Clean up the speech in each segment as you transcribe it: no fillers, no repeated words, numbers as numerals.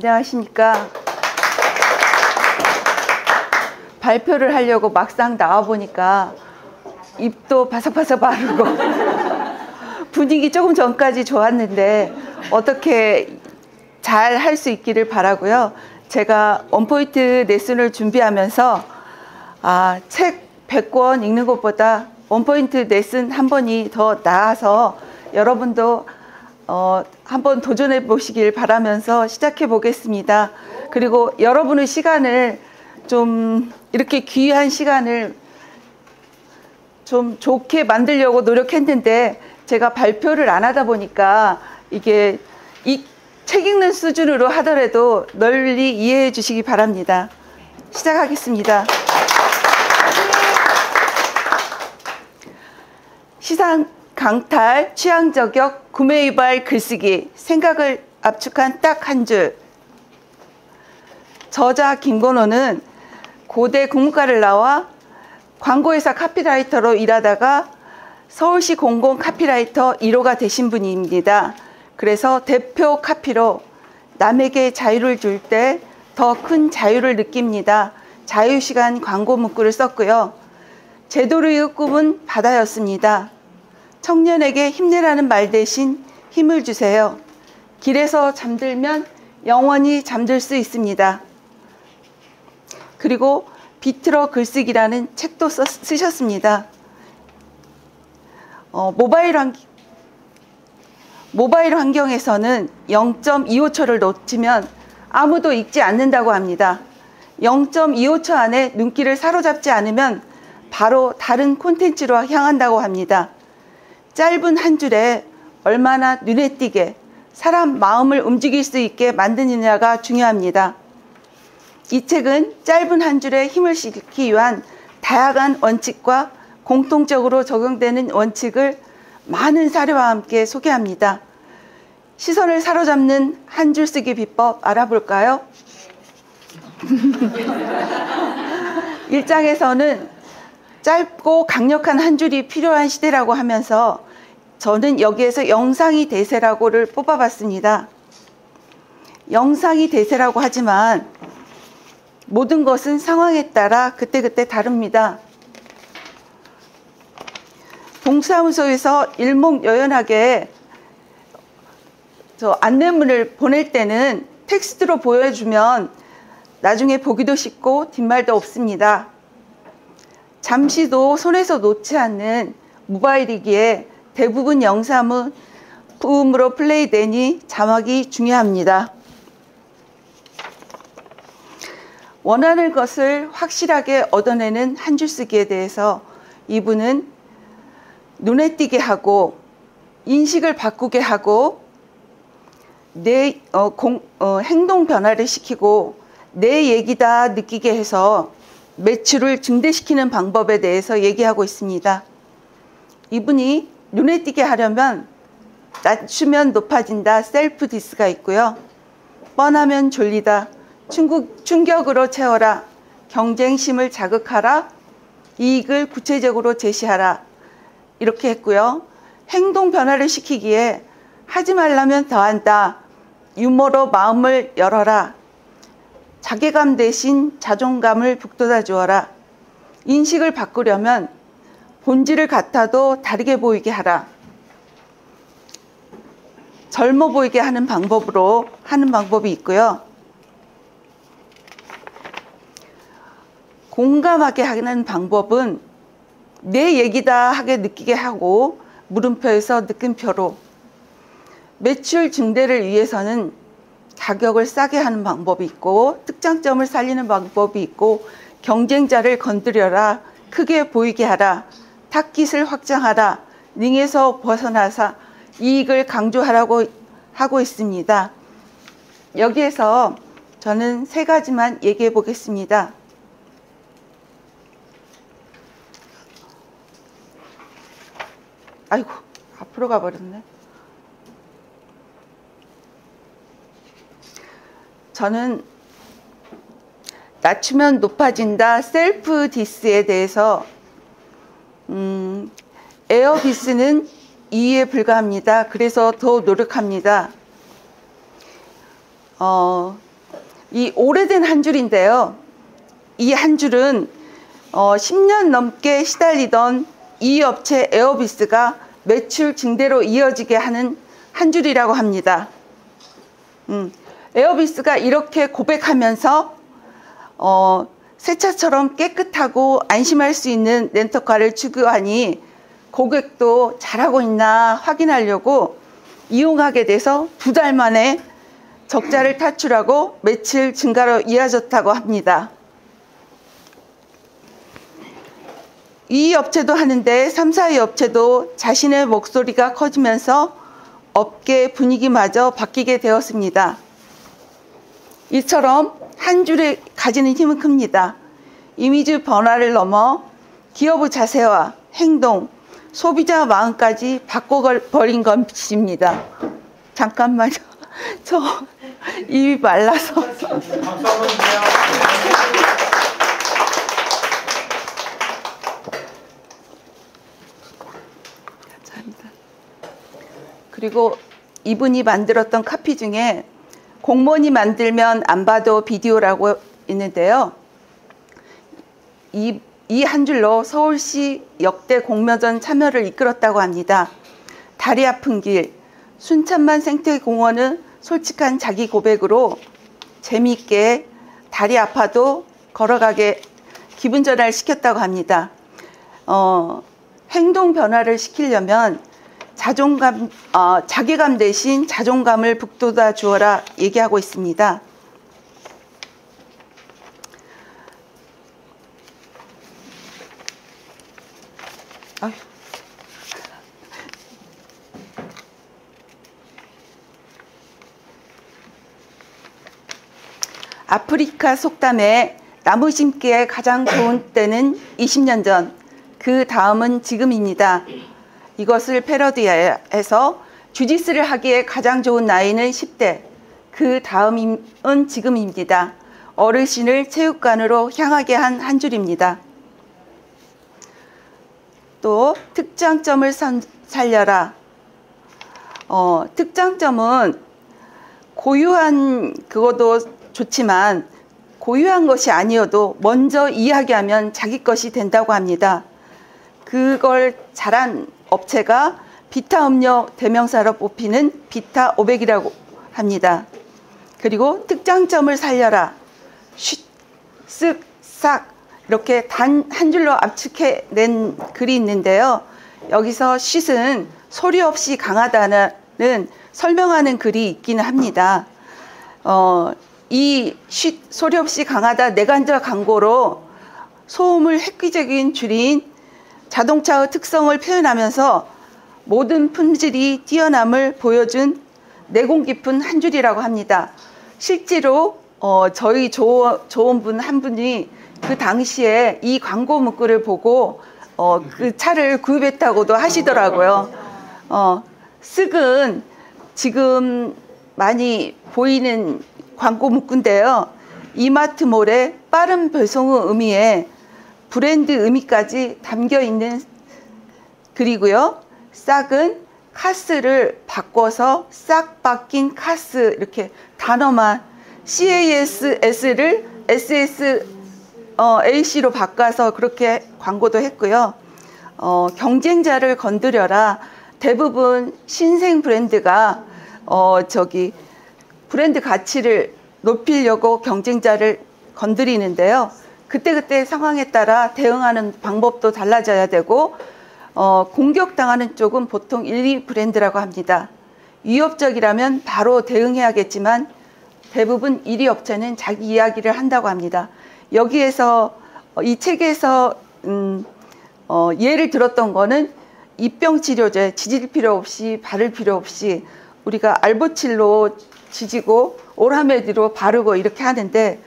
안녕하십니까. 발표를 하려고 막상 나와보니까 입도 바삭바삭 마르고 분위기 조금 전까지 좋았는데 어떻게 잘 할 수 있기를 바라고요. 제가 원포인트 레슨을 준비하면서 책 100권 읽는 것보다 원포인트 레슨 한 번이 더 나아서 여러분도 한번 도전해 보시길 바라면서 시작해 보겠습니다. 그리고 여러분의 시간을 좀 이렇게 귀한 시간을 좀 좋게 만들려고 노력했는데 제가 발표를 안 하다 보니까 이게 이 책 읽는 수준으로 하더라도 널리 이해해 주시기 바랍니다. 시작하겠습니다. 시상 강탈, 취향 저격, 구매 유발 글쓰기, 생각을 압축한 딱 한 줄. 저자 김건호는 고대 국문과를 나와 광고회사 카피라이터로 일하다가 서울시 공공 카피라이터 1호가 되신 분입니다. 그래서 대표 카피로 남에게 자유를 줄 때 더 큰 자유를 느낍니다. 자유시간 광고 문구를 썼고요. 제도르의 꿈은 바다였습니다. 청년에게 힘내라는 말 대신 힘을 주세요. 길에서 잠들면 영원히 잠들 수 있습니다. 그리고 비틀어 글쓰기라는 책도 쓰셨습니다. 모바일 환경에서는 0.25초를 놓치면 아무도 읽지 않는다고 합니다. 0.25초 안에 눈길을 사로잡지 않으면 바로 다른 콘텐츠로 향한다고 합니다. 짧은 한 줄에 얼마나 눈에 띄게 사람 마음을 움직일 수 있게 만드느냐가 중요합니다. 이 책은 짧은 한 줄에 힘을 실기 위한 다양한 원칙과 공통적으로 적용되는 원칙을 많은 사례와 함께 소개합니다. 시선을 사로잡는 한 줄 쓰기 비법 알아볼까요? 1장에서는 짧고 강력한 한 줄이 필요한 시대라고 하면서 저는 여기에서 영상이 대세라고를 뽑아봤습니다. 영상이 대세라고 하지만 모든 것은 상황에 따라 그때그때 다릅니다. 동사무소에서 일목요연하게 안내문을 보낼 때는 텍스트로 보여주면 나중에 보기도 쉽고 뒷말도 없습니다. 잠시도 손에서 놓지 않는 모바일이기에 대부분 영상은 부음으로 플레이되니 자막이 중요합니다. 원하는 것을 확실하게 얻어내는 한 줄 쓰기에 대해서 이분은 눈에 띄게 하고 인식을 바꾸게 하고 내 행동 변화를 시키고 내 얘기다 느끼게 해서 매출을 증대시키는 방법에 대해서 얘기하고 있습니다. 이분이 눈에 띄게 하려면 낮추면 높아진다 셀프 디스가 있고요. 뻔하면 졸리다 충격으로 채워라 경쟁심을 자극하라 이익을 구체적으로 제시하라 이렇게 했고요. 행동 변화를 시키기에 하지 말라면 더한다 유머로 마음을 열어라 자괴감 대신 자존감을 북돋아 주어라 인식을 바꾸려면 본질을 같아도 다르게 보이게 하라 젊어 보이게 하는 방법으로 하는 방법이 있고요. 공감하게 하는 방법은 내 얘기다 하게 느끼게 하고 물음표에서 느낌표로 매출 증대를 위해서는 가격을 싸게 하는 방법이 있고 특장점을 살리는 방법이 있고 경쟁자를 건드려라 크게 보이게 하라 타깃을 확장하라 링에서 벗어나서 이익을 강조하라고 하고 있습니다. 여기에서 저는 3가지만 얘기해 보겠습니다. 아이고 앞으로 가버렸네. 저는 낮추면 높아진다 셀프 디스에 대해서 에어비스는 2위에 불과합니다. 그래서 더 노력합니다. 이 오래된 한 줄인데요. 이 한 줄은 10년 넘게 시달리던 이 업체 에어비스가 매출 증대로 이어지게 하는 한 줄이라고 합니다. 에어비스가 이렇게 고백하면서 새 차처럼 깨끗하고 안심할 수 있는 렌터카를 추구하니 고객도 잘하고 있나 확인하려고 이용하게 돼서 2달 만에 적자를 탈출하고 매출 증가로 이어졌다고 합니다. 이 업체도 하는데 3, 4위 업체도 자신의 목소리가 커지면서 업계 분위기마저 바뀌게 되었습니다. 이처럼 한 줄에 가지는 힘은 큽니다. 이미지 변화를 넘어 기업의 자세와 행동, 소비자 마음까지 바꿔버린 것입니다. 잠깐만요. 저 입이 말라서. 박수 한번 주세요. 감사합니다. 그리고 이분이 만들었던 카피 중에 공무원이 만들면 안 봐도 비디오라고 있는데요. 이 한 줄로 서울시 역대 공모전 참여를 이끌었다고 합니다. 다리 아픈 길, 순천만 생태공원은 솔직한 자기 고백으로 재미있게 다리 아파도 걸어가게 기분 전환을 시켰다고 합니다. 행동 변화를 시키려면 자괴감 대신 자존감을 북돋아 주어라 얘기하고 있습니다. 아휴. 아프리카 속담에 나무 심기에 가장 좋은 때는 20년 전, 그 다음은 지금입니다. 이것을 패러디해서 주짓수를 하기에 가장 좋은 나이는 10대, 그 다음은 지금입니다. 어르신을 체육관으로 향하게 한 한 줄입니다. 또 특장점을 살려라. 특장점은 고유한 그것도 좋지만 고유한 것이 아니어도 먼저 이야기하면 자기 것이 된다고 합니다. 그걸 잘한 업체가 비타 음료 대명사로 뽑히는 비타 500이라고 합니다. 그리고 특장점을 살려라. 쉿, 쓱, 싹 이렇게 단 한 줄로 압축해낸 글이 있는데요. 여기서 쉿은 소리 없이 강하다는 설명하는 글이 있기는 합니다. 이 쉿, 소리 없이 강하다 내관절 광고로 소음을 획기적인 줄인 자동차의 특성을 표현하면서 모든 품질이 뛰어남을 보여준 내공 깊은 한 줄이라고 합니다. 실제로 저희 조원분 한 분이 그 당시에 이 광고 문구를 보고 그 차를 구입했다고도 하시더라고요. 쓱은 지금 많이 보이는 광고 문구인데요. 이마트몰의 빠른 배송의 의미에 브랜드 의미까지 담겨 있는 글이고요. 싹은 카스를 바꿔서 싹 바뀐 카스 이렇게 단어만 CASS를 SSAC로 바꿔서 그렇게 광고도 했고요. 경쟁자를 건드려라. 대부분 신생 브랜드가 브랜드 가치를 높이려고 경쟁자를 건드리는데요. 그때그때 상황에 따라 대응하는 방법도 달라져야 되고 공격당하는 쪽은 보통 1, 2 브랜드라고 합니다. 위협적이라면 바로 대응해야겠지만 대부분 1위 업체는 자기 이야기를 한다고 합니다. 여기에서 이 책에서 예를 들었던 거는 입병치료제 지질 필요 없이 바를 필요 없이 우리가 알보칠로 지지고 오라메디로 바르고 이렇게 하는데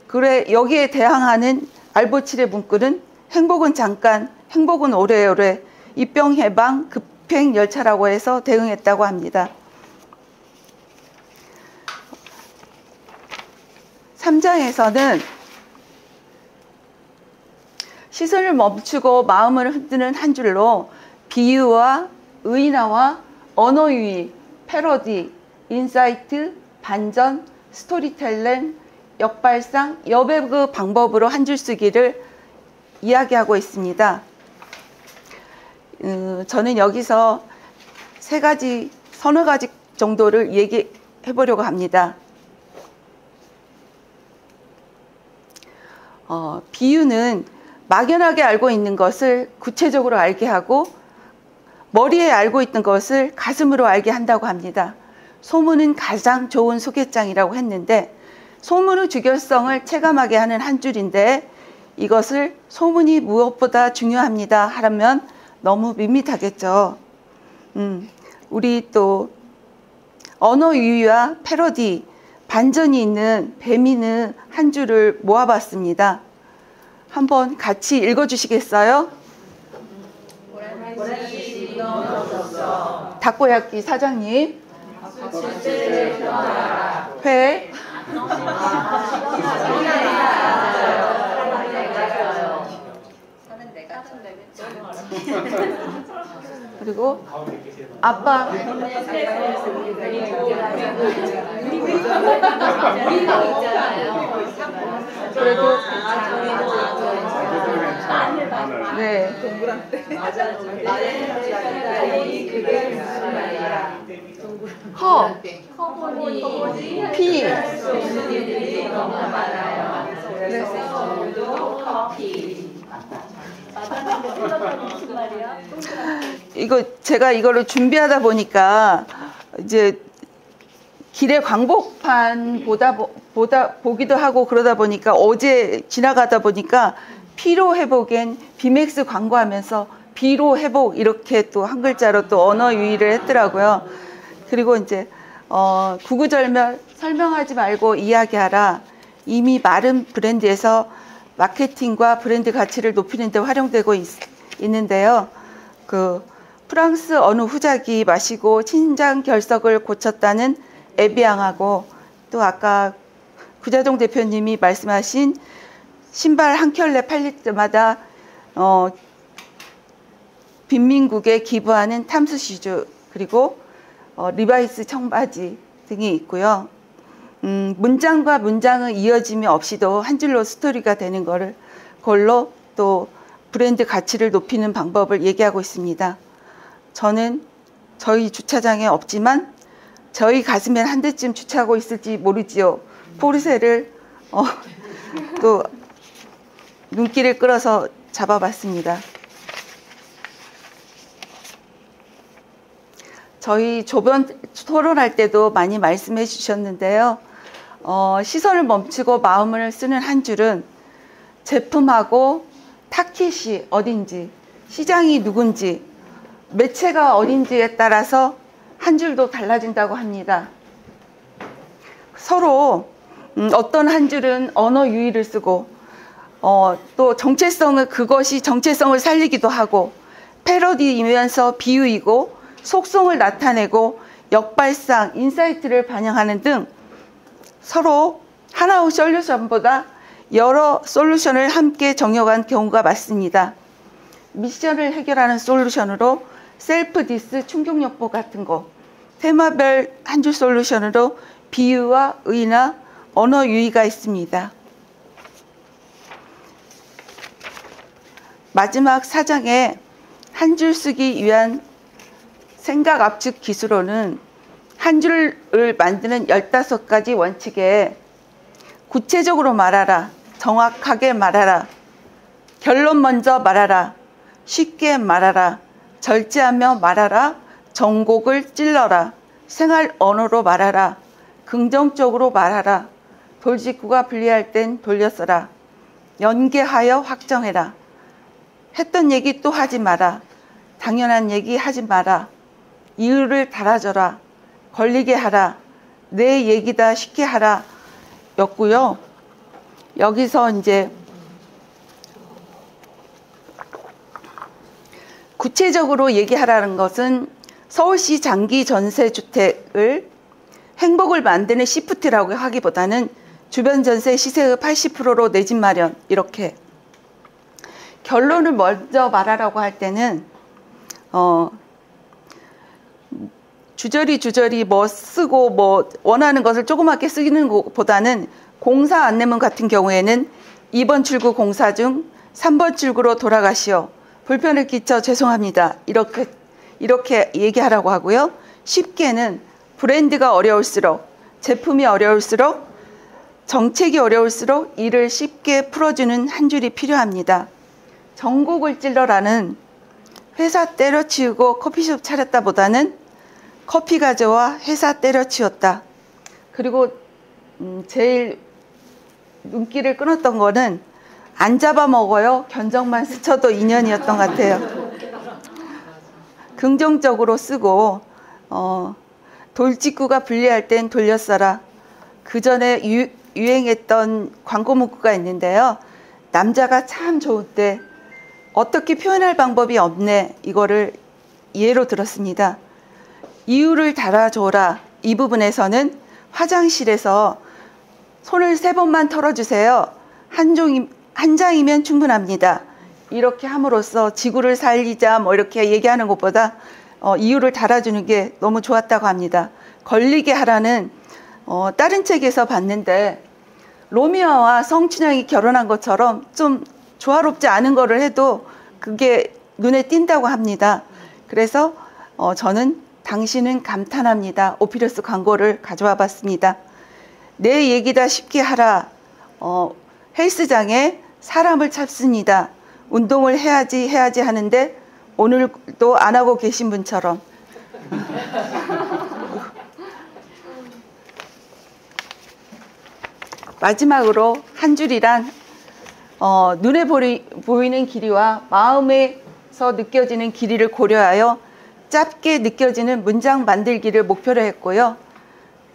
그래 여기에 대항하는 알보칠의 문구는 행복은 잠깐 행복은 오래오래 입병 해방 급행 열차라고 해서 대응했다고 합니다. 3장에서는 시선을 멈추고 마음을 흔드는 한 줄로 비유와 의인화와 언어유희, 패러디, 인사이트, 반전, 스토리텔링, 역발상, 여배그 방법으로 한 줄 쓰기를 이야기하고 있습니다. 저는 여기서 서너 가지 정도를 얘기해 보려고 합니다. 비유는 막연하게 알고 있는 것을 구체적으로 알게 하고 머리에 알고 있는 것을 가슴으로 알게 한다고 합니다. 소문은 가장 좋은 소개장이라고 했는데 소문의 주결성을 체감하게 하는 한 줄인데 이것을 소문이 무엇보다 중요합니다 하라면 너무 밋밋하겠죠. 우리 또 언어 유희와 패러디, 반전이 있는 배미는 한 줄을 모아봤습니다. 한번 같이 읽어주시겠어요? 닭고야끼 사장님. 회. 그리고 아빠. 그래도 네. 허. 피. 이거 제가 이거를 준비하다 보니까 이제 길에 광고판 보기도 하고 그러다 보니까 어제 지나가다 보니까 피로 회복엔 비맥스 광고하면서 비로 회복 이렇게 또 한 글자로 또 언어 유희를 했더라고요. 그리고 이제 구구절절 설명하지 말고 이야기하라. 이미 마른 브랜드에서 마케팅과 브랜드 가치를 높이는 데 활용되고 있는데요. 그 프랑스 어느 후작이 마시고 신장 결석을 고쳤다는 에비앙하고 또 아까 구자동 대표님이 말씀하신 신발 한 켤레 팔릴 때마다 빈민국에 기부하는 탐스슈즈 그리고 리바이스 청바지 등이 있고요. 문장과 문장의 이어짐이 없이도 한 줄로 스토리가 되는 걸로 또 브랜드 가치를 높이는 방법을 얘기하고 있습니다. 저는 저희 주차장에 없지만 저희 가슴엔 한 대쯤 주차하고 있을지 모르지요. 포르쉐를 또 눈길을 끌어서 잡아봤습니다. 저희 조변 토론할 때도 많이 말씀해 주셨는데요. 시선을 멈추고 마음을 쓰는 한 줄은 제품하고 타깃이 어딘지, 시장이 누군지, 매체가 어딘지에 따라서 한 줄도 달라진다고 합니다. 서로 어떤 한 줄은 언어 유희를 쓰고 또 그것이 정체성을 살리기도 하고 패러디이면서 비유이고 속성을 나타내고 역발상, 인사이트를 반영하는 등 서로 하나의 솔루션보다 여러 솔루션을 함께 정해간 경우가 많습니다. 미션을 해결하는 솔루션으로 셀프 디스, 충격요법 같은 거, 테마별 한 줄 솔루션으로 비유와 의나 언어 유희가 있습니다. 마지막 4장에 한 줄 쓰기 위한 생각 압축 기술로는 한 줄을 만드는 15가지 원칙에 구체적으로 말하라, 정확하게 말하라, 결론 먼저 말하라, 쉽게 말하라, 절제하며 말하라, 정곡을 찔러라, 생활 언어로 말하라, 긍정적으로 말하라, 돌직구가 불리할 땐 돌려 써라, 연계하여 확정해라, 했던 얘기 또 하지 마라, 당연한 얘기 하지 마라, 이유를 달아줘라, 걸리게 하라, 내 얘기다 쉽게 하라 였고요. 여기서 이제 구체적으로 얘기하라는 것은 서울시 장기 전세주택을 행복을 만드는 시프트라고 하기보다는 주변 전세 시세의 80%로 내 집 마련, 이렇게 결론을 먼저 말하라고 할 때는 주저리 뭐 쓰고 뭐 원하는 것을 조그맣게 쓰는 것보다는 공사 안내문 같은 경우에는 2번 출구 공사 중 3번 출구로 돌아가시오. 불편을 끼쳐 죄송합니다. 이렇게 얘기하라고 하고요. 10개는 브랜드가 어려울수록, 제품이 어려울수록, 정책이 어려울수록 이를 쉽게 풀어주는 한 줄이 필요합니다. 전곡을 찔러라는 회사 때려치우고 커피숍 차렸다 보다는 커피 가져와 회사 때려치웠다. 그리고 제일 눈길을 끊었던 거는 안 잡아먹어요. 견적만 스쳐도 인연이었던 것 같아요. 긍정적으로 쓰고 돌직구가 불리할 땐 돌려 써라. 그 전에 유행했던 광고 문구가 있는데요. 남자가 참 좋을 때 어떻게 표현할 방법이 없네. 이거를 예로 들었습니다. 이유를 달아줘라. 이 부분에서는 화장실에서 손을 3번만 털어주세요. 한 장이면 충분합니다. 이렇게 함으로써 지구를 살리자 뭐 이렇게 얘기하는 것보다 이유를 달아주는 게 너무 좋았다고 합니다. 걸리게 하라는 다른 책에서 봤는데 로미오와 성춘향이 결혼한 것처럼 좀 조화롭지 않은 거를 해도 그게 눈에 띈다고 합니다. 그래서 저는 당신은 감탄합니다. 오피러스 광고를 가져와 봤습니다. 내 얘기다 쉽게 하라. 헬스장에 사람을 찾습니다. 운동을 해야지 하는데 오늘도 안 하고 계신 분처럼. 마지막으로 한 줄이란 눈에 보이는 길이와 마음에서 느껴지는 길이를 고려하여 짧게 느껴지는 문장 만들기를 목표로 했고요.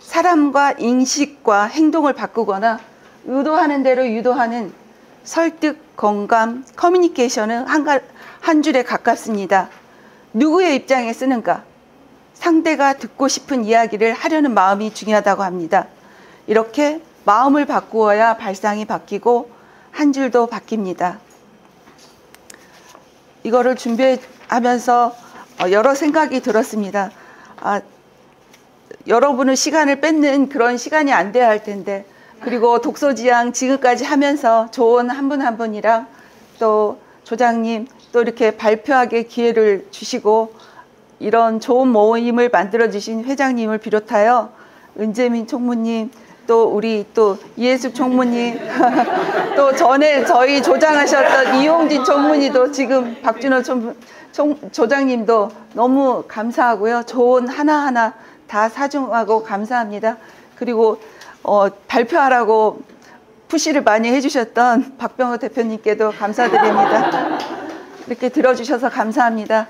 사람과 인식과 행동을 바꾸거나 의도하는 대로 유도하는 설득, 공감, 커뮤니케이션은 한 줄에 가깝습니다. 누구의 입장에 쓰는가? 상대가 듣고 싶은 이야기를 하려는 마음이 중요하다고 합니다. 이렇게 마음을 바꾸어야 발상이 바뀌고 한 줄도 바뀝니다. 이거를 준비하면서 여러 생각이 들었습니다. 여러분의 시간을 뺏는 그런 시간이 안 돼야 할 텐데, 그리고 독서지향 지금까지 하면서 좋은 한 분 한 분이랑 또 조장님 또 이렇게 발표하게 기회를 주시고 이런 좋은 모임을 만들어 주신 회장님을 비롯하여 은재민 총무님, 또 우리 또 이해숙 총무님, 또 전에 저희 조장하셨던 이용진 총무님도 지금 박준호 조장님도 너무 감사하고요. 좋은 하나하나 다 사중하고 감사합니다. 그리고 발표하라고 푸시를 많이 해주셨던 박병호 대표님께도 감사드립니다. 이렇게 들어주셔서 감사합니다.